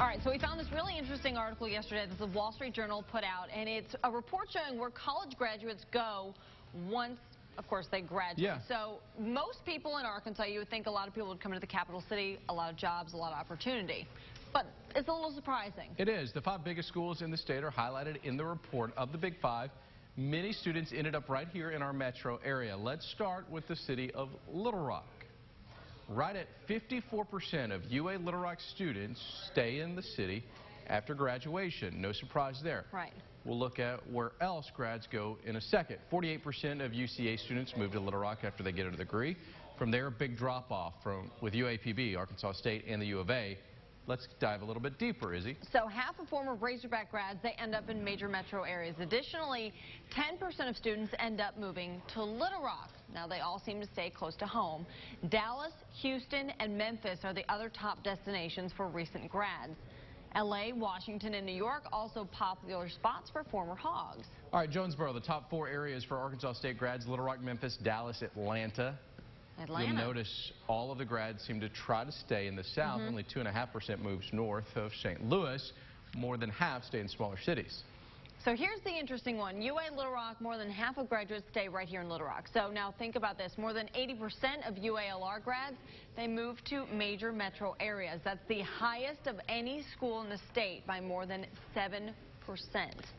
All right, so we found this really interesting article yesterday that the Wall Street Journal put out, and it's a report showing where college graduates go once, of course, they graduate. Yeah. So most people in Arkansas, you would think a lot of people would come into the capital city, a lot of jobs, a lot of opportunity. But it's a little surprising. It is. The 5 biggest schools in the state are highlighted in the report. Of the Big 5, many students ended up right here in our metro area. Let's start with the city of Little Rock. Right at 54% of UA Little Rock students stay in the city after graduation. No surprise there. Right. We'll look at where else grads go in a second. 48% of UCA students move to Little Rock after they get a degree. From there, a big drop-off with UAPB, Arkansas State, and the U of A. Let's dive a little bit deeper, Izzy. So half of former Razorback grads, they end up in major metro areas. Additionally, 10% of students end up moving to Little Rock. Now, they all seem to stay close to home. Dallas, Houston, and Memphis are the other top destinations for recent grads. L.A., Washington, and New York also popular spots for former Hogs. All right, Jonesboro, the top 4 areas for Arkansas State grads: Little Rock, Memphis, Dallas, Atlanta. You'll notice all of the grads seem to try to stay in the south. Only 2.5% moves north of St. Louis. More than half stay in smaller cities. So here's the interesting one. UA Little Rock, more than half of graduates stay right here in Little Rock. So now think about this. More than 80% of UALR grads, they move to major metro areas. That's the highest of any school in the state by more than 7%.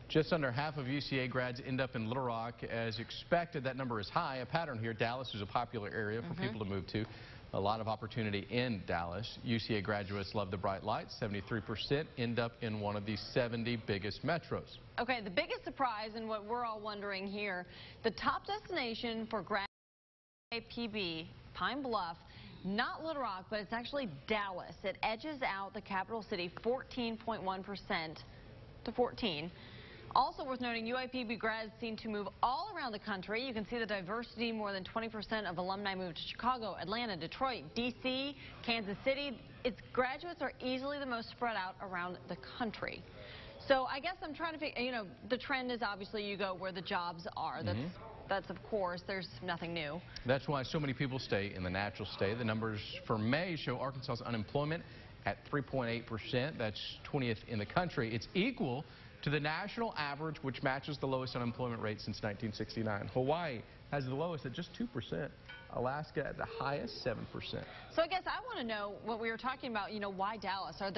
Just under half of UCA grads end up in Little Rock. As expected, that number is high. A pattern here. Dallas is a popular area for people to move to. A lot of opportunity in Dallas. UCA graduates love the bright lights. 73% end up in one of the 70 biggest metros. Okay, the biggest surprise and what we're all wondering here, the top destination for grad PB, Pine Bluff, not Little Rock, but it's actually Dallas. It edges out the capital city 14.1% to 14. Also worth noting, UAPB grads seem to move all around the country. You can see the diversity. More than 20% of alumni moved to Chicago, Atlanta, Detroit, D.C., Kansas City. Its graduates are easily the most spread out around the country. So I guess I'm trying to figure, the trend is obviously you go where the jobs are. That's of course, there's nothing new. That's why so many people stay in the natural state. The numbers for May show Arkansas's unemployment at 3.8%. That's 20th in the country. It's equal to the national average, which matches the lowest unemployment rate since 1969. Hawaii has the lowest at just 2%. Alaska at the highest, 7%. So I guess I want to know what we were talking about, why Dallas? Are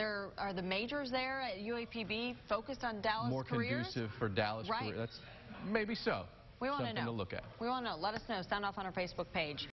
the majors there at UAPB focused on Dallas More careers? conducive for Dallas careers? That's maybe so. We want to know. Something to look at. We want to know. Let us know. Sound off on our Facebook page.